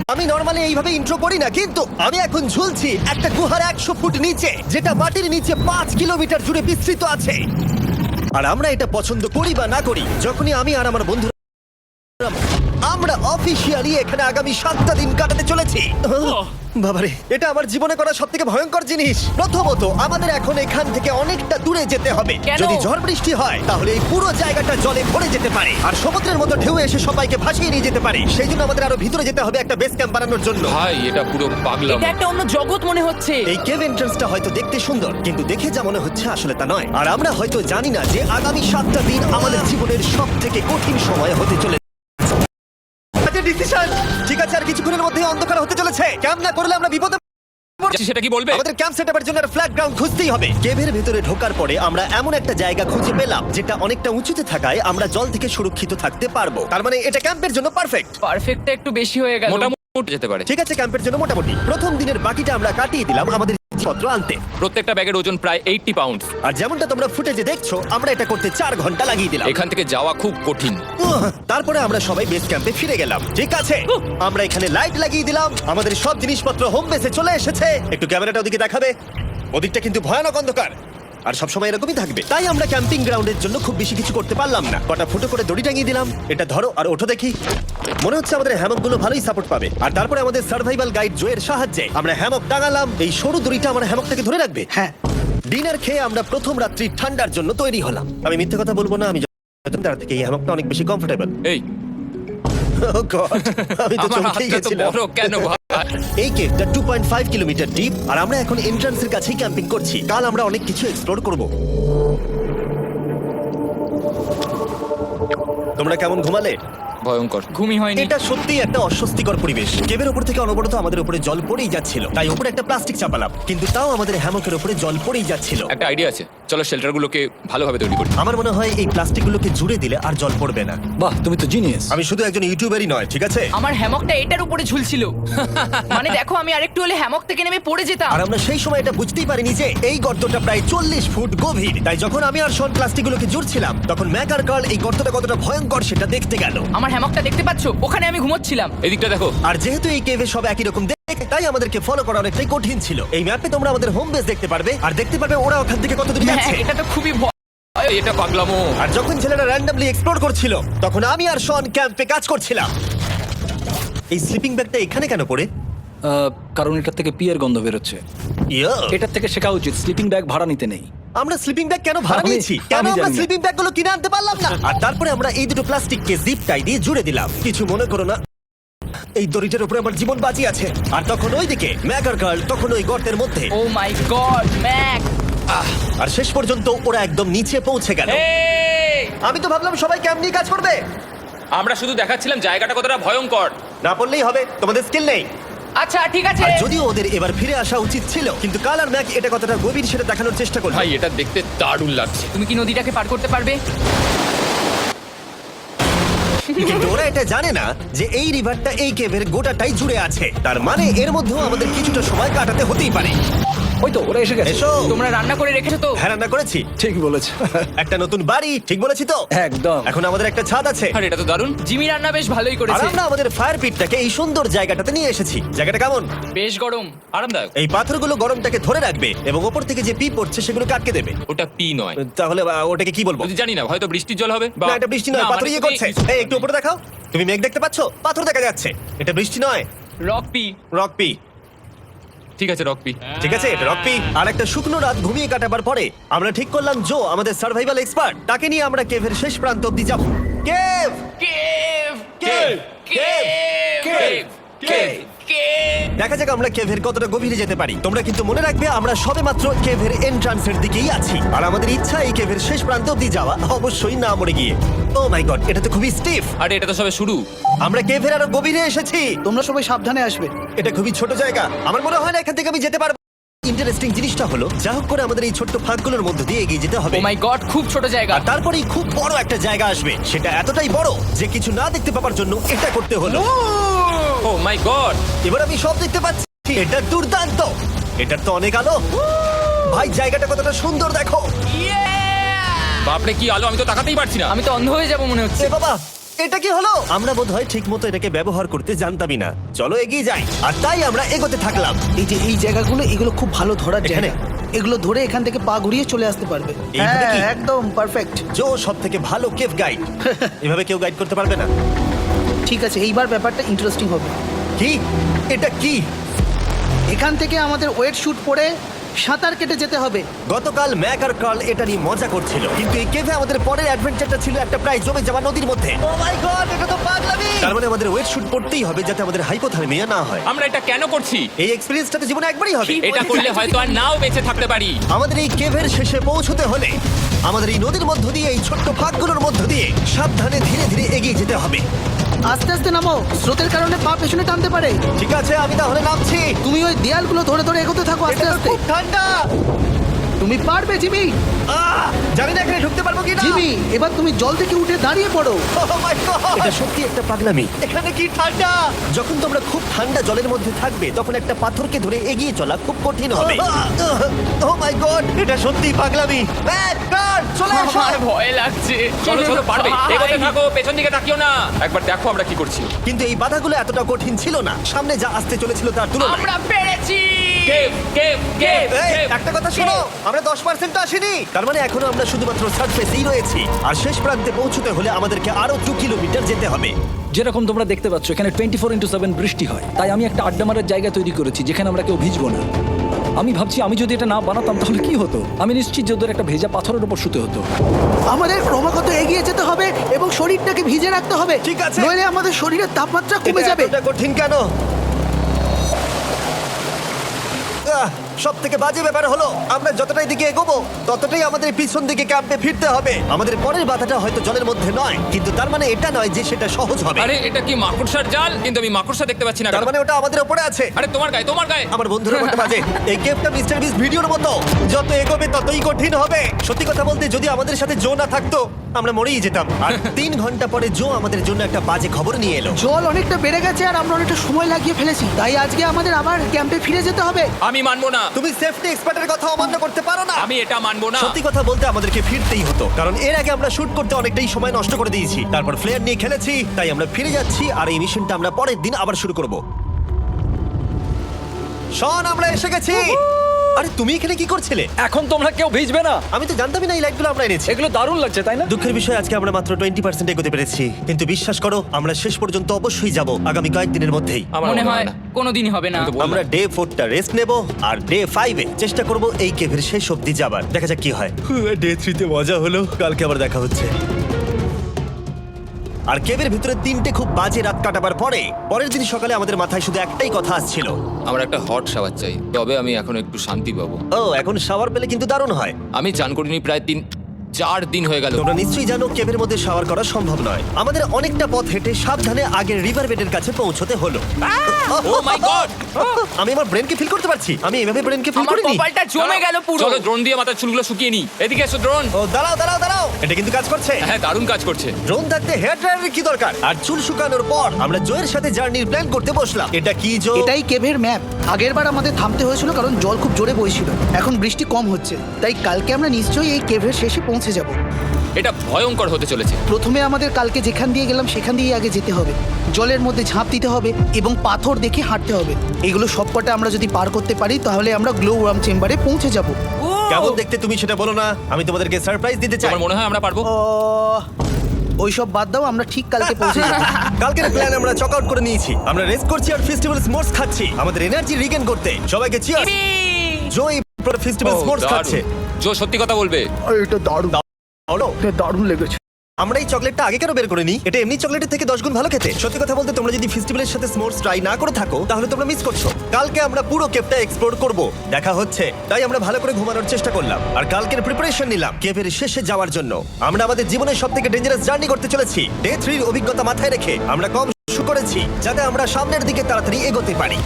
আমি নরমালি এইভাবে ইন্ট্রো করি না, কিন্তু আমি এখন ঝুলছি একটা গুহার 100 ফুট নিচে, যেটা মাটির নিচে 5 কিলোমিটার জুড়ে বিস্তৃত আছে। আর আমরা এটা পছন্দ করি বা না করি, যখনই আমি আর আমার বন্ধুরা আমরা অফিসিয়ালি এখানে আগামী 7টা দিন কাটাতে চলেছি। বাবারে, এটা আমার জীবনে করা সবথেকে ভয়ঙ্কর জিনিস। প্রথমত, আমাদের এখন এখান থেকে অনেকটা দূরে যেতে হবে। কেন? যদি ঝড় বৃষ্টি হয় তাহলে এই পুরো জায়গাটা জলে ভরে যেতে পারে, আর সমুদ্রের মতো ঢেউ এসে সবাইকে ভাসিয়ে নিয়ে যেতে পারে। সেই জন্য আমাদের আরো ভিতরে যেতে হবে একটা বেস ক্যাম্প বানানোর জন্য। ভাই এটা পুরো পাগলাম। এটা একটা অন্য জগৎ মনে হচ্ছে। এই কেভ এন্ট্রান্সটা হয়তো দেখতে সুন্দর, কিন্তু দেখে যা মনে হচ্ছে আসলে তা নয়। আর আমরা হয়তো জানি না যে আগামী 7টা দিন আমাদের জীবনের সবথেকে কঠিন সময় হতে চলেছে। ডিসিশন ঠিক আছে, আর কিছুক্ষণের মধ্যে অন্ধকার হতে চলেছে। ক্যাম্প না করলে আমরা বিপদে সেটা কি বলবে? আমাদের ক্যাম্প সেটআপের জন্য ফ্ল্যাট গ্রাউন্ড খুঁজতেই হবে। কেভের ভেতরে ঢোকার পরে আমরা এমন একটা জায়গা খুঁজে পেলাম যেটা অনেকটা উঁচুতে থাকায় আমরা জল থেকে সুরক্ষিত থাকতে পারবো। তার মানে এটা ক্যাম্পের জন্য পারফেক্ট। পারফেক্টটা একটু বেশি হয়ে গেল। মোটামুটি যেতে পারে। ঠিক আছে, ক্যাম্পের জন্য মোটামুটি। প্রথম দিনের বাকিটা আমরা কাটিয়ে দিলাম আমাদের জিনিসপত্র আনতে। প্রত্যেকটা ব্যাগের ওজন প্রায় 80 পাউন্ড। আর যেমনটা তোমরা ফুটেজে দেখছো, আমরা এটা করতে 4 ঘন্টা লাগিয়ে দিলাম। এখান থেকে যাওয়া খুব কঠিন। তারপরে আমরা সবাই বেস ক্যাম্পে ফিরে গেলাম। ঠিক আছে, আমরা এখানে লাইট লাগিয়ে দিলাম। আমাদের সব জিনিসপত্র হোম বেসে চলে এসেছে। একটু ক্যামেরাটা ওদিকে দেখাবে। ওদিকটা কিন্তু ভয়ানক অন্ধকার, আর সবসময় এরকমই থাকবে। তাই আমরা ক্যাম্পিং গ্রাউন্ডের জন্য খুব বেশি কিছু করতে পারলাম না। কটা ফুটো করে দড়ি টাঙিয়ে দিলাম। এটা ধরো আর ওঠো দেখি। মনে হচ্ছে আমাদের হ্যামকগুলো ভালোই সাপোর্ট পাবে। আর তারপরে আমাদের সার্ভাইভাল গাইড জোয়ের সাহায্যে আমরা হ্যামক টাঙালাম। এই সরু দড়িটা আমার হ্যামকটাকে ধরে রাখবে। হ্যাঁ, ডিনার খেয়ে আমরা প্রথম রাত্রি ঠান্ডার জন্য তৈরি হলাম। আমি মিথ্যে কথা বলবো না, আমি তার থেকে এই হ্যামকটা অনেক বেশি কমফোর্টেবল। এই Oh God, আমি তো আমার চমকেই হাতটা তো গেছিলাম। বড় কেন ভাই? এই কেভটা 2.5 কিলোমিটার ডিপ, আর আমরা এখন এন্ট্রান্সের কাছেই ক্যাম্পিং করছি। কাল আমরা অনেক কিছু এক্সপ্লোর করব। তোমরা কেমন ঘুমালে? ভয়ঙ্কর। ঘুমই হয়নি। এটা সত্যিই একটা অস্বস্তিকর পরিবেশ। কেভের উপর থেকে অনবরত আমাদের উপরে জল পড়েই যাচ্ছিল, তাই উপরে একটা প্লাস্টিক চাপালাম, কিন্তু তাও আমাদের হ্যামকের উপরে জল পড়েই যাচ্ছিল। একটা আইডিয়া আছে, চলো শেল্টারগুলোকে ভালোভাবে তৈরি করি। আমার মনে হয় এই প্লাস্টিকগুলোকে জুড়ে দিলে আর জল পড়বে না। বাহ, তুমি তো জিনিয়াস। আমি শুধু একজন ইউটিউবারই নয়, ঠিক আছে? আমার হ্যামকটা এটার উপরে ঝুলছিল। মানে দেখো, আমি আরেকটু হলে হ্যামক থেকে নেমে পড়ে যেতাম। আর আমরা সেই সময় এটা বুঝতেই পারিনি যে এই গর্তটা প্রায় 40 ফুট গভীর। তাই যখন আমি আর শন প্লাস্টিকগুলোকে জুড়ছিলাম, তখন ম্যাক আর কার্ল এই গর্তটা কতটা ভয়ঙ্কর সেটা দেখতে গেল। আমার হ্যামকটা দেখতে পাচ্ছো? ওখানে আমি ঘুমোচ্ছিলাম। এদিকটা দেখো। আর যেহেতু এই কেভে সব একই রকম দেখতে, তাই আমাদেরকে ফলো করা অনেকটাই কঠিন ছিল। এই ম্যাপে তোমরা আমাদের হোম বেস দেখতে পারবে, আর দেখতে পারবে ওরা ওখান থেকে কত দূর হ্যাঁ, যাচ্ছে। এটা তো খুবই ভয়। এটা পাগলামো। আর যখন ছেলেরা র্যান্ডমলি এক্সপ্লোর করছিল, তখন আমি আর শন ক্যাম্পে কাজ করছিলাম। এই স্লিপিং ব্যাগটা এখানে কেন পড়ে? কারণ এটার থেকে পিয়ের গন্ধ বেরোচ্ছে। ইয়া, এটার থেকে শেখা উচিত স্লিপিং ব্যাগ ভাড়া নিতে নেই। আমরা স্লিপিং ব্যাগ কেন ভাড়া আমি- নিয়েছি? কেন আমি আমরা জানি না। স্লিপিং ব্যাগগুলো কিনে আনতে পারলাম না? আর তারপরে আমরা এই দুটো প্লাস্টিককে জিপ টাই দিয়ে জুড়ে দিলাম। কিছু মনে করো না, এই দড়িটার উপরে আমার জীবন বাজি আছে। আর তখন ওইদিকে ম্যাক আর কার্ল তখন ওই গর্তের মধ্যে। ও মাই গড, ম্যাক! আর শেষ পর্যন্ত ওরা একদম নিচে পৌঁছে গেল। এই! আমি তো ভাবলাম সবাই ক্যাম্প নিয়ে কাজ করবে। আমরা শুধু দেখাচ্ছিলাম জায়গাটা কতটা ভয়ঙ্কর। না বললেই হবে, তোমাদের স্কিল নেই। আচ্ছা, ঠিক আছে। আর যদিও ওদের এবার ফিরে আসা উচিত ছিল, কিন্তু কাল আর ম্যাক এটা কতটা গভীর সেটা দেখানোর চেষ্টা করলো। ভাই এটা দেখতে দারুণ লাগছে। তুমি কি নদীটাকে পার করতে পারবে? কিন্তু ওরা এটা জানে না যে এই রিভারটা এই কেভের গোটাটাই জুড়ে আছে। তার মানে এর মধ্যেও আমাদের কিছুটা সময় কাটাতে হতেই পারে। ওই তো ওরা এসে গেছে। এসো। তোমরা রান্না করে রেখেছো তো? হ্যাঁ, রান্না করেছি। ঠিক বলেছ। একটা নতুন বাড়ি, ঠিক বলেছি তো? একদম। এখন আমাদের একটা ছাদ আছে। আর এটা তো দারুণ। জিমি রান্না বেশ ভালোই আর করেছে। আমরা আমাদের ফায়ার পিটটাকে এই সুন্দর জায়গাটাতে নিয়ে এসেছি। জায়গাটা কেমন? বেশ গরম। আরামদায়ক। এই পাথরগুলো গরমটাকে ধরে রাখবে এবং ওপর থেকে যে পি পড়ছে সেগুলো আটকে দেবে। ওটা পি নয়। তাহলে ওটাকে কি বলবো? যদি জানি না, হয়তো বৃষ্টির জল হবে। না, এটা বৃষ্টি নয়, না, পাথর মানে ইয়ে তুমি- করছে। এই একটু উপরে দেখাও। তুমি মেঘ দেখতে পাচ্ছো? পাথর দেখা যাচ্ছে। এটা বৃষ্টি নয়, রক পি। Rock P. ঠিক আছে, রক পি। ঠিক আছে, এটা রক পি। আর একটা শুকনো রাত ঘুমিয়ে কাটাবার পরে আমরা ঠিক করলাম জো আমাদের সার্ভাইভাল এক্সপার্ট, তাকে নিয়ে আমরা কেভের শেষ প্রান্ত অব্দি যাব। Cave, cave! Cave, cave! Cave, cave. Cave! দেখা যাক আমরা কেভের কতটা গভীরে যেতে পারি। তোমরা কিন্তু মনে রাখবে আমরা সবেমাত্র কেভের এন্ট্রান্সের দিকেই আছি, আর আমাদের ইচ্ছা এই কেভের শেষ প্রান্ত অব্দি যাওয়া, অবশ্যই না মরে গিয়ে। ও মাই গড, এটা তো খুবই স্টিফ। আরে এটা তো সবে শুরু। আমরা কেভের আরো গভীরে এসেছি। তোমরা সবাই সাবধানে আসবে। এটা খুবই ছোট জায়গা, আমার মনে হয় না এখান থেকে আমি যেতে পারবো। ইন্টারেস্টিং জিনিসটা হলো, যা হোক করে আমাদের এই ছোট্ট ফাঁকগুলোর মধ্যে দিয়ে এগিয়ে যেতে হবে। ও মাই গড, খুব ছোট জায়গা। আর তারপরেই খুব বড় একটা জায়গা আসবে, সেটা এতটাই বড় যে কিছু না দেখতে পাওয়ার জন্য এটা করতে হলো। ও মাই গড। এবার আমি সব দেখতে পাচ্ছি, এটা দুর্দান্ত। এটার তো অনেক আলো। ভাই, জায়গাটা কতটা সুন্দর দেখো। Yeah! বাপরে কি আলো, আমি তো তাকাতেই পারছি না। আমি তো অন্ধ হয়ে যাব মনে হচ্ছে। এ বাবা, এটা কি হলো? আমরা বোধহয় ঠিক মতো এটাকে ব্যবহার করতে জানতামই না। চলো এগিয়ে যাই। আর তাই আমরা এগোতে থাকলাম। এই যে এই জায়গাগুলো এগুলো খুব ভালো ধরার এখানে? জায়গা। এগুলো ধরে এখান থেকে পা ঘুরিয়ে চলে আসতে পারবে। এইভাবে কি? হ্যাঁ, একদম পারফেক্ট। জো সব থেকে ভালো কেভ গাইড। এভাবে কেউ গাইড করতে পারবে না। ঠিক আছে, এইবার ব্যাপারটা ইন্টারেস্টিং হবে। কি? এটা কি? এখান থেকে আমাদের ওয়েট শুট পরে সাঁতার কেটে যেতে হবে। গতকাল ম্যাক আর কার্ল এটা নিয়ে মজা করছিল, কিন্তু এই কেভে আমাদের পরের অ্যাডভেঞ্চারটা ছিল একটা প্রায় জমে যাওয়া নদীর মধ্যে। ও মাই গড, এটা তো পাগলামি! তার মানে আমাদের ওয়েট শুট পড়তেই হবে যাতে আমাদের হাইপোথার্মিয়া না হয়। আমরা এটা কেন করছি? এই এক্সপেরিয়েন্সটা তো জীবনে একবারই হবে। এটা করলে হয়তো আর নাও বেঁচে থাকতে পারি। আমাদের এই কেভের শেষে পৌঁছতে হলে আমাদের এই নদীর মধ্য দিয়ে, এই ছোট্ট ফাঁকগুলোর মধ্য দিয়ে সাবধানে ধীরে ধীরে এগিয়ে যেতে হবে। আস্তে আস্তে নামো, স্রোতের কারণে পা পেছনে টানতে পারে। ঠিক আছে, আমি তাহলে নামছি। তুমি ওই দেয়ালগুলো ধরে ধরে এগোতে থাকো আস্তে এটা তো আস্তে। খুব ঠান্ডা। তুমি পারবে জিমি। জানি না এখানে ঢুকতে পারবো কিনা। জিমি, এবার তুমি জল থেকে উঠে দাঁড়িয়ে পড়ো। Oh my God! এটা সত্যি একটা পাগলামি। এখানে কি ঠান্ডা! যখন তোমরা খুব ঠান্ডা জলের মধ্যে থাকবে তখন একটা পাথরকে ধরে এগিয়ে চলা খুব কঠিন হবে। Oh my God! এটা সত্যি পাগলামি। ম্যাক, কার্ল, চলে এসো। আমার ভয় লাগছে। চলো চলো, পারবে। ভাই। এগোতে থাকো, পেছন দিকে তাকিও না। একবার দেখো আমরা কি করছি। কিন্তু এই বাধাগুলো এতটা কঠিন ছিল না সামনে যা আসতে চলেছিল তার তুলনায়। আমরা পেরেছি। কেভ কেভ কেভ এই, কেভ। একটা কথা শোনো, আমরা 10% আসিনি। তার মানে এখনো আমরা শুধুমাত্র সার্ফেসেই রয়েছি। আর শেষ প্রান্তে পৌঁছতে হলে আমাদেরকে আরো 2 কিলোমিটার যেতে হবে। যেরকম তোমরা দেখতে পাচ্ছ এখানে 24/7 বৃষ্টি হয়, তাই আমি একটা আড্ডা মারার জায়গা তৈরি করেছি যেখানে আমরা কেউ ভিজবো না। আমি ভাবছি আমি যদি এটা না বানাতাম তাহলে কি হতো। আমি নিশ্চিত যে ওদের একটা ভেজা পাথরের উপর শুতে হতো। আমাদের ক্রমাগত এগিয়ে যেতে হবে এবং শরীরটাকে ভিজে রাখতে হবে। ঠিক আছে। নইলে আমাদের শরীরের তাপমাত্রা কমে যাবে। এটা কঠিন কেন? সব থেকে বাজে ব্যাপার হলো আমরা যতটাই দিকে এগোবো ততটাই আমাদের পিছন দিকে ক্যাম্পে ফিরতে হবে। আমাদের পরের বাধাটা হয়তো জলের মধ্যে নয়, কিন্তু তার মানে এটা নয় যে সেটা সহজ হবে। আরে এটা কি মাকড়সার জাল? কিন্তু আমি মাকড়সা দেখতে পাচ্ছি না। তার মানে ওটা আমাদের উপরে আছে। আরে তোমার গায়ে, তোমার গায়ে। আমার বন্ধুরা বলতে বাজে এই গেমটা মিস্টার বিস ভিডিওর মতো, যত এগোবে ততই কঠিন হবে। সত্যি কথা বলতে যদি আমাদের সাথে জো না থাকতো আমরা মরেই যেতাম। আর 3 ঘন্টা পরে জো আমাদের জন্য একটা বাজে খবর নিয়ে এলো। জল অনেকটা বেড়ে গেছে আর আমরা অনেকটা সময় লাগিয়ে ফেলেছি, তাই আজকে আমাদের আবার ক্যাম্পে ফিরে যেতে হবে। আমি মানবো না। তুমি সেফটি এক্সপার্টের কথা অমান্য করতে পারো না। আমি এটা মানবো না। সত্যি কথা বলতে আমাদেরকে ফিরতেই হতো, কারণ এর আগে আমরা শুট করতে অনেকটাই সময় নষ্ট করে দিয়েছি। তারপর ফ্লেয়ার নিয়ে খেলেছি, তাই আমরা ফিরে যাচ্ছি আর এই মিশনটা আমরা পরের দিন আবার শুরু করব। শন, আমরা এসে গেছি। আরে তুমি এখানে কি করছিলে? এখন তোমরা কেউ ভিজবে না। আমি তো জানতামই না এই লাইটগুলো আমরা এনেছি। এগুলো দারুণ লাগছে তাই না? দুঃখের বিষয় আজকে আমরা মাত্র 20% এগোতে পেরেছি, কিন্তু বিশ্বাস করো আমরা শেষ পর্যন্ত অবশ্যই যাব আগামী কয়েকদিনের মধ্যেই। আমার মনে হয় না। কোনোদিনই হবে না। আমি তো বললাম। আমরা ডে 4টা রেস্ট নেব আর ডে 5 এ চেষ্টা করব এই কেভের শেষ অবধি যাবার। দেখা যাক কি হয়। ডে 3 তে মজা হলো, কালকে আবার দেখা হচ্ছে। আর কেভের ভিতরে 3টে খুব বাজে রাত কাটাবার পরে পরের দিন সকালে আমাদের মাথায় শুধু একটাই কথা আসছিল। আমার একটা হট শাওয়ার চাই, তবে আমি এখন একটু শান্তি পাবো। ও, এখন শাওয়ার পেলে কিন্তু দারুণ হয়। আমি চান করিনি প্রায় 4 দিন হয়ে গেল। তোমরা নিশ্চয়ই জানো কেভের মধ্যে শাওয়ার করা সম্ভব নয়। আমাদের অনেকটা পথ হেঁটে সাবধানে আগের রিভার বেডের কাছে পৌঁছতে হলো। ও মাই গড! আমি আমার ব্রেনকে ফিল করতে পারছি। আমি এভাবে ব্রেনকে ফিল আমার করিনি। কপালটা জমে গেল পুরো। চলো ড্রোন দিয়ে মাথার চুলগুলো শুকিয়ে নি। এদিকে এসো ড্রোন। ও দাঁড়াও দাঁড়াও দাঁড়াও, এটা কিন্তু কাজ করছে। হ্যাঁ, দারুণ কাজ করছে। ড্রোন থাকতে হেয়ার ড্রায়ারের কি দরকার? আর চুল শুকানোর পর আমরা জয়ের সাথে জার্নির প্ল্যান করতে বসলাম। এটা কি জো? এটাই কেভের ম্যাপ। আগেরবার আমাদের থামতে হয়েছিল কারণ জল খুব জোরে বইছিল। এখন বৃষ্টি কম হচ্ছে, তাই কালকে আমরা নিশ্চয়ই এই কেভের শেষে পৌঁছে যাব। এটা ভয়ঙ্কর হতে চলেছে। প্রথমে আমাদের কালকে যেখান দিয়ে গেলাম সেখান দিয়ে আগে যেতে হবে। জলের মধ্যে ঝাঁপ দিতে হবে এবং পাথর দেখে হাঁটতে হবে। এগুলো সবকটা আমরা যদি পার করতে পারি তাহলে আমরা গ্লো ওয়ার্ম চেম্বারে পৌঁছে যাব। কেমন দেখতে তুমি সেটা বলো না, আমি তোমাদেরকে সারপ্রাইজ দিতে চাই। আমার মনে হয় আমরা পারবো। ওইসব বাদ দাও, আমরা ঠিক কালকে পৌঁছে যাব। কালকের প্ল্যান আমরা চক আউট করে নিয়েছি। আমরা রেস্ট করছি আর ফেস্টিভ্যাল স্মোর্টস খাচ্ছি আমাদের এনার্জি রিগেন করতে। সবাইকে চিয়ার্স। জো এই ফেস্টিভ্যাল স্মোর্টস খাচ্ছে। জো সত্যি কথা বলবে। এটা দারুণ, বলো, এটা দারুণ লেগেছে। আমরা এই চকলেটটা আগে কেন বের করে নিই? এটা এমনি চকলেটের থেকে 10 গুণ ভালো খেতে। সত্যি কথা বলতে তোমরা যদি ফেস্টিভ্যালের সাথে স্মোর্টস ট্রাই না করে থাকো তাহলে তোমরা মিস করছো। কালকে আমরা পুরো কেভটা এক্সপ্লোর করব, দেখা হচ্ছে। তাই আমরা ভালো করে ঘুমানোর চেষ্টা করলাম আর কালকের প্রিপারেশন নিলাম কেভের শেষে যাওয়ার জন্য। আমরা আমাদের জীবনের সবথেকে ডেঞ্জারাস জার্নি করতে চলেছি। ডে 3 এর অভিজ্ঞতা মাথায় রেখে আমরা কম শুরু করেছি যাতে আমরা সামনের দিকে তাড়াতাড়ি এগোতে পারি।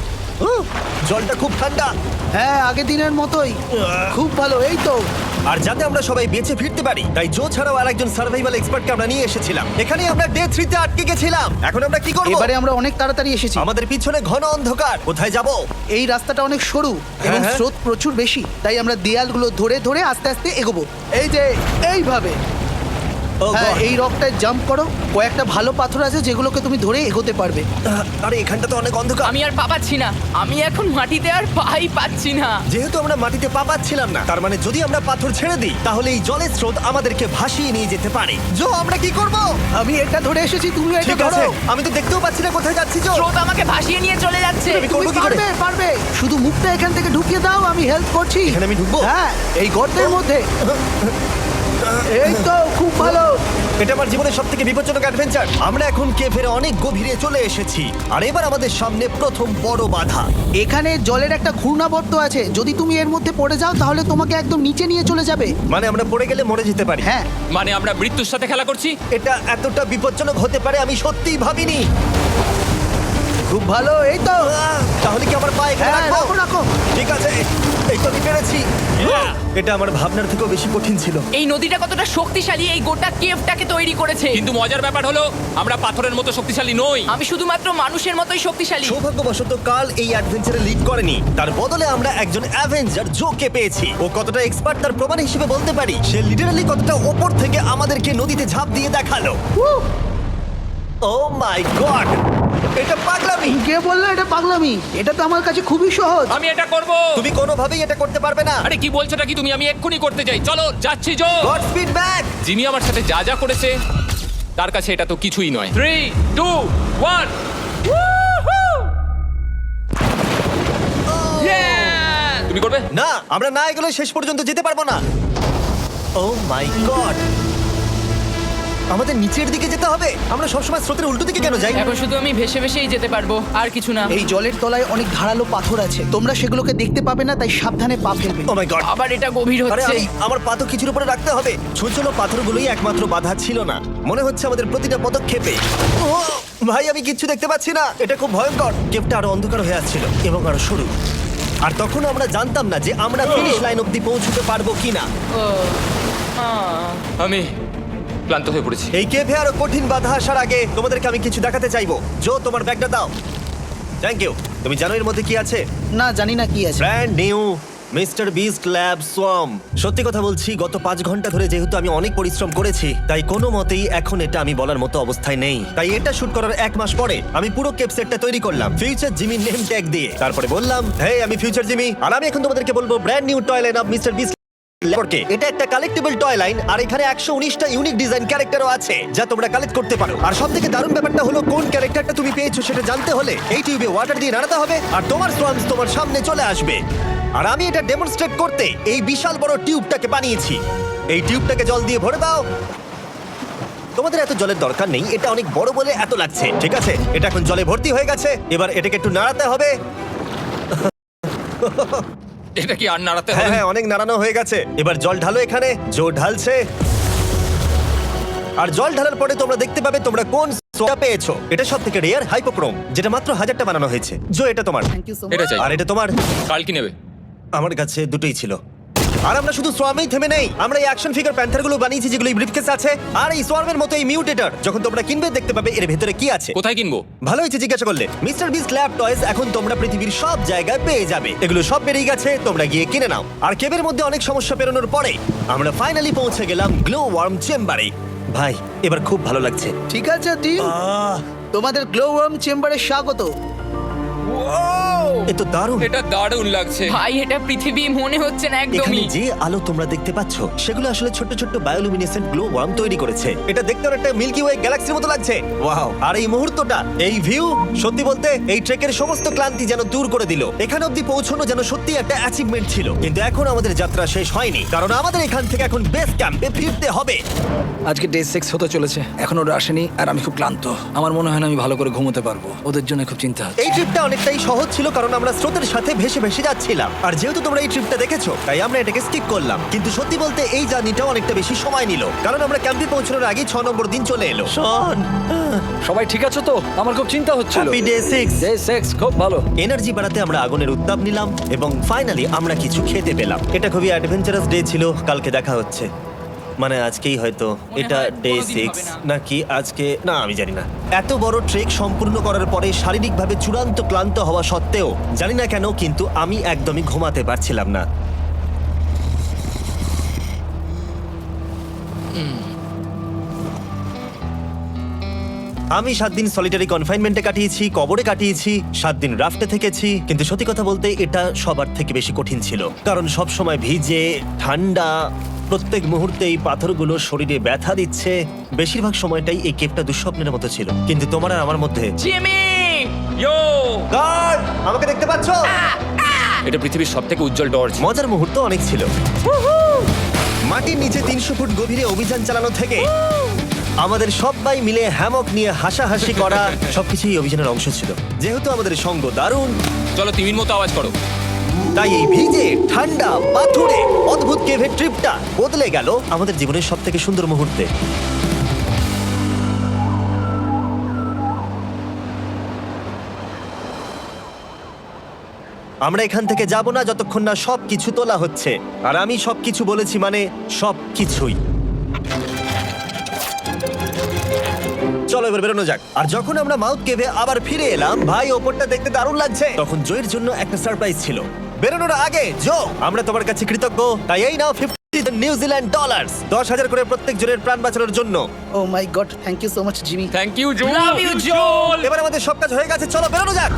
জলটা খুব ঠান্ডা। হ্যাঁ, আগের দিনের মতোই খুব ভালো। এই তো, আর যাতে আমরা সবাই বেঁচে ফিরতে পারি তাই জো ছাড়াও আরেকজন সার্ভাইভাল এক্সপার্টকে আমরা নিয়ে এসেছিলাম। এখানে আমরা ডে 3 তে আটকে গেছিলাম। এখন আমরা কি করব? এবারে আমরা অনেক তাড়াতাড়ি এসেছি। আমাদের পিছনে ঘন অন্ধকার, কোথায় যাব? এই রাস্তাটা অনেক সরু এবং হ্যাঁ। স্রোত প্রচুর বেশি, তাই আমরা দেয়ালগুলো ধরে ধরে আস্তে আস্তে এগোবো। এই যে এইভাবে। Oh হ্যাঁ God! এই রকটায় জাম্প করো, কয়েকটা ভালো পাথর আছে যেগুলোকে তুমি ধরে এগোতে পারবে। আরে এখানটা তো অনেক অন্ধকার। আমি আর পা পাচ্ছি না, আমি এখন মাটিতে আর পাই পাচ্ছি না। যেহেতু আমরা মাটিতে পা পাচ্ছিলাম না, তার মানে যদি আমরা পাথর ছেড়ে দিই তাহলে এই জলের স্রোত আমাদেরকে ভাসিয়ে নিয়ে যেতে পারে। জো, আমরা কি করব? আমি এটা ধরে এসেছি, তুমি এটা ঠিক আছে, ধরো। আমি তো দেখতেও পাচ্ছি না কোথায় যাচ্ছি। জো, স্রোত আমাকে ভাসিয়ে নিয়ে চলে যাচ্ছে। আমি তুমি করবো কি করে? পারবে পারবে, শুধু মুখটা এখান থেকে ঢুকিয়ে দাও, আমি হেল্প করছি। এখানে আমি ঢুকবো? হ্যাঁ এই গর্তের মধ্যে। এই তো খুব ভালো। এটা আমার জীবনের সব থেকে বিপজ্জনক অ্যাডভেঞ্চার। আমরা এখন কেভের অনেক গভীরে চলে এসেছি, আর এবার আমাদের সামনে প্রথম বড় বাধা। এখানে জলের একটা ঘূর্ণাবর্ত আছে, যদি তুমি এর মধ্যে পড়ে যাও তাহলে তোমাকে একদম নিচে নিয়ে চলে যাবে। মানে আমরা পড়ে গেলে মরে যেতে পারি। হ্যাঁ মানে আমরা মৃত্যুর সাথে খেলা করছি। এটা এতটা বিপজ্জনক হতে পারে আমি সত্যিই ভাবিনি। খুব ভালো, এই তো। তাহলে কি আমার পা এখানে হ্যাঁ রাখবো? রাখো রাখো। ঠিক আছে, এই তো আমি পেরেছি। এটা আমার ভাবনার থেকেও বেশি কঠিন ছিল। এই নদীটা কতটা শক্তিশালী এই গোটা কেভটাকে তৈরি করেছে। কিন্তু মজার ব্যাপার হলো আমরা পাথরের মতো শক্তিশালী নই। আমি শুধুমাত্র মানুষের মতোই শক্তিশালী। সৌভাগ্যবশত কাল এই অ্যাডভেঞ্চারে লিড করেনি, তার বদলে আমরা একজন অ্যাভেঞ্জার জোকে পেয়েছি। ও কতটা এক্সপার্ট তার প্রমাণ হিসেবে বলতে পারি। সে লিটারালি কতটা ওপর থেকে আমাদেরকে নদীতে ঝাঁপ দিয়ে দেখালো। ও মাই গড, এটা পাগলামি। কে বললো এটা পাগলামি? এটা তো আমার কাছে খুবই সহজ। আমি এটা করব। তুমি কোনোভাবেই এটা করতে পারবে না। আরে কি বলছোটা কি তুমি? আমি এক্ষুনি করতে চাই। চলো যাচ্ছি Joe. God speed back. Jimmy আমার সাথে যা যা করেছে তার কাছে এটা তো কিছুই নয়। 3 2 1 তুমি করবে? না, আমরা না এগুলো শেষ পর্যন্ত যেতে পারবো না। ও মাই গড, আমাদের নিচের দিকে যেতে হবে। আমরা সবসময় স্রোতের উল্টো দিকে কেন যাই? এখন শুধু আমি ভেসে ভেসেই যেতে পারবো, আর কিছু না। এই জলের তলায় অনেক ধারালো পাথর আছে, তোমরা সেগুলোকে দেখতে পাবে না, তাই সাবধানে পা ফেলবে। ও মাই গড, আবার এটা গভীর আরে হচ্ছে। আমার পা তো কিছুর উপরে রাখতে হবে। ছোট ছোট পাথরগুলোই একমাত্র বাধা ছিল না, মনে হচ্ছে আমাদের প্রতিটা পদক্ষেপে। ও ভাই, আমি কিচ্ছু দেখতে পাচ্ছি না। এটা খুব ভয়ঙ্কর। কেভটা আরো অন্ধকার হয়ে আসছিল এবং আরো সরু। আর তখন আমরা জানতাম না যে আমরা ফিনিশ লাইন অব্দি পৌঁছতে পারবো কিনা। ও, আহ। আমি ক্লান্ত হয়ে পড়েছি। এই কেভে আরো কঠিন বাধা আসার আগে তোমাদেরকে আমি কিছু দেখাতে চাইবো। জো, তোমার ব্যাগটা দাও। Thank you. তুমি জানো এর মধ্যে কি আছে? না জানি না কি আছে। Brand new mister beast lab swamp. সত্যি কথা বলছি, গত 5 ঘন্টা ধরে যেহেতু আমি অনেক পরিশ্রম করেছি, তাই কোনো মতেই এখন এটা আমি বলার মতো অবস্থায় নেই। তাই এটা শুট করার 1 মাস পরে আমি পুরো কেপ সেটটা তৈরি করলাম ফিউচার জিমি নেম ট্যাগ দিয়ে। তারপরে বললাম, হেই আমি ফিউচার জিমি, আর আমি এখন তোমাদেরকে বলবো brand new toy line of mister beast. এটা একটা কালেক্টেবল টয় লাইন, আর এখানে 119টা ইউনিক ডিজাইন ক্যারেক্টারও আছে যা তোমরা কালেক্ট করতে পারো। আর সবথেকে দারুণ ব্যাপারটা হলো, কোন ক্যারেক্টারটা তুমি পেয়েছো সেটা জানতে হলে এই টিউবে ওয়াটার দিয়ে নাড়াতে হবে, আর তোমার সোয়ামস তোমার সামনে চলে আসবে। আর আমি এটা ডেমনস্ট্রেট করতে এই বিশাল বড় টিউবটাকে বানিয়েছি। এই টিউবটাকে জল দিয়ে ভরে দাও। তোমাদের এত জলের দরকার নেই, এটা অনেক বড় বলে এত লাগছে। ঠিক আছে, এটা এখন জলে ভর্তি হয়ে গেছে। এবার এটাকে একটু নাড়াতে হবে। এটা কি আর নাড়াতে হ্যাঁ হবে? হ্যাঁ, অনেক নাড়ানো হয়ে গেছে। এবার জল ঢালো এখানে। জো ঢালছে। আর জল ঢালার পরে তোমরা দেখতে পাবে তোমরা কোন সোডা পেয়েছো। এটা সব থেকে রেয়ার হাইপোক্রোম, যেটা মাত্র 1000টা বানানো হয়েছে। জো, এটা তোমার। থ্যাংক ইউ সো এটা চাই। আর এটা তোমার। কাল কি নেবে? আমার কাছে দুটোই ছিল। আর আমরা শুধু সোয়ামেই থেমে নেই, আমরা এই অ্যাকশন ফিগার প্যান্থারগুলো বানিয়েছি যেগুলো এই ব্রিফকেস আছে। আর এই সোয়ার্মের মতো এই মিউটেটর, যখন তোমরা কিনবে দেখতে পাবে এর ভেতরে কি আছে। কোথায় কিনবো? ভালো হয়েছে জিজ্ঞাসা করলে। মিস্টার বিস্ট ল্যাব টয়েস এখন তোমরা পৃথিবীর সব জায়গায় পেয়ে যাবে। এগুলো সব বেরিয়ে গেছে, তোমরা গিয়ে কিনে নাও। আর কেবের মধ্যে অনেক সমস্যা পেরোনোর পরে আমরা ফাইনালি পৌঁছে গেলাম গ্লো ওয়ার্ম চেম্বারে। ভাই, এবার খুব ভালো লাগছে। ঠিক আছে টিম, তোমাদের গ্লো ওয়ার্ম চেম্বারে স্বাগত। এ তো দারুণ। এটা দারুণ লাগছে। ভাই এটা পৃথিবী মনে হচ্ছে না এখানে একদমই। যে আলো তোমরা দেখতে পাচ্ছ সেগুলো আসলে ছোট্ট ছোট্ট বায়োলুমিনেসেন্ট গ্লো ওয়ার্ম তৈরি করেছে। এটা দেখতে একটা মিল্কি ওয়ে গ্যালাক্সির মতো লাগছে। ওয়াও! আর এই মুহূর্তটা, এই ভিউ, সত্যি বলতে এই ট্রেকের সমস্ত ক্লান্তি যেন দূর করে দিল। এখানে অবধি পৌঁছানো যেন সত্যি একটা অ্যাচিভমেন্ট ছিল। কিন্তু এখন আমাদের যাত্রা শেষ হয়নি, কারণ আমাদের এখান থেকে এখন বেস ক্যাম্পে ফিরতে হবে। আজকে ডে 6 হতে চলেছে, এখন ওরা আসেনি আর আমি খুব ক্লান্ত। আমার মনে হয় না আমি ভালো করে ঘুমোতে পারবো, ওদের জন্য খুব চিন্তা হচ্ছে। এই ট্রিপটা অনেকটাই সহজ ছিল, কারণ আমরা স্রোতের সাথে ভেসে ভেসে যাচ্ছিলাম। আর যেহেতু তোমরা এই ট্রিপটা দেখেছো, তাই আমরা এটাকে স্কিপ করলাম। কিন্তু সত্যি বলতে এই জার্নিটা অনেকটা বেশি সময় নিল, কারণ আমরা ক্যাম্পে পৌঁছানোর আগে 6 নম্বর দিন চলে এলো। শন, সবাই ঠিক আছে তো? আমার খুব চিন্তা হচ্ছিল। Happy day 6। ডে 6 খুব ভালো। এনার্জি বাড়াতে আমরা আগুনের উত্তাপ নিলাম এবং ফাইনালি আমরা কিছু খেতে পেলাম। এটা খুবই অ্যাডভেঞ্চারাস ডে ছিল। কালকে দেখা হচ্ছে, মানে আজকেই হয়তো। এটা হয় ডে কোনোদিন 6 হবে না। নাকি আজকে, না আমি জানি না। এত বড় ট্রেক সম্পূর্ণ করার পরে শারীরিকভাবে চূড়ান্ত ক্লান্ত হওয়া সত্ত্বেও জানি না কেন, কিন্তু আমি একদমই ঘুমাতে পারছিলাম না। আমি 7 দিন সলিটারি কনফাইনমেন্টে কাটিয়েছি, কবরে কাটিয়েছি, 7 দিন রাফটে থেকেছি, কিন্তু সত্যি কথা বলতে এটা সবার থেকে বেশি কঠিন ছিল, কারণ সব সময় ভিজে, ঠান্ডা, প্রত্যেক মুহূর্তে এই পাথরগুলো শরীরে ব্যথা দিচ্ছে। বেশিরভাগ সময়টাই এই কেভটা দুঃস্বপ্নের মতো ছিল, কিন্তু তোমার আর আমার মধ্যে জিমি ইয়ো, গার্ড, আমাকে দেখতে পাচ্ছো? এটা পৃথিবীর সবথেকে উজ্জ্বল টর্চ। মজার মুহূর্ত অনেক ছিল। মাটির নিচে 300 ফুট গভীরে অভিযান চালানো থেকে আমাদের সবাই মিলে হ্যামক নিয়ে হাসাহাসি করা সবকিছুই অভিযানের অংশ ছিল। যেহেতু আমাদের সঙ্গ দারুণ, চলো তিমির মতো আওয়াজ করো। তাই এই ভিজে ঠান্ডা পাথুরে অদ্ভুত কেভের ট্রিপটা বদলে গেল আমাদের জীবনের সব থেকে সুন্দর মুহূর্তে। আমরা এখান থেকে যাব না যতক্ষণ না সবকিছু তোলা হচ্ছে, আর আমি সবকিছু বলেছি মানে সবকিছুই। চলো এবার বেরোনো যাক। আর যখন আমরা মাউথ কেভে আবার ফিরে এলাম, ভাই ওপরটা দেখতে দারুণ লাগছে, তখন জয়ের জন্য একটা সারপ্রাইজ ছিল। বেরোনোর আগে জো, আমরা তোমার কাছে কৃতজ্ঞ, তাই এই নাও 50 নিউজিল্যান্ড ডলার্স, 10,000 করে প্রত্যেক জনের প্রাণ বাঁচানোর জন্য। Oh my god, thank you so much Jimmy. Thank you Joe. Love you Joel. এবার আমাদের সব কাজ হয়ে গেছে, চলো বেরোনো যাক।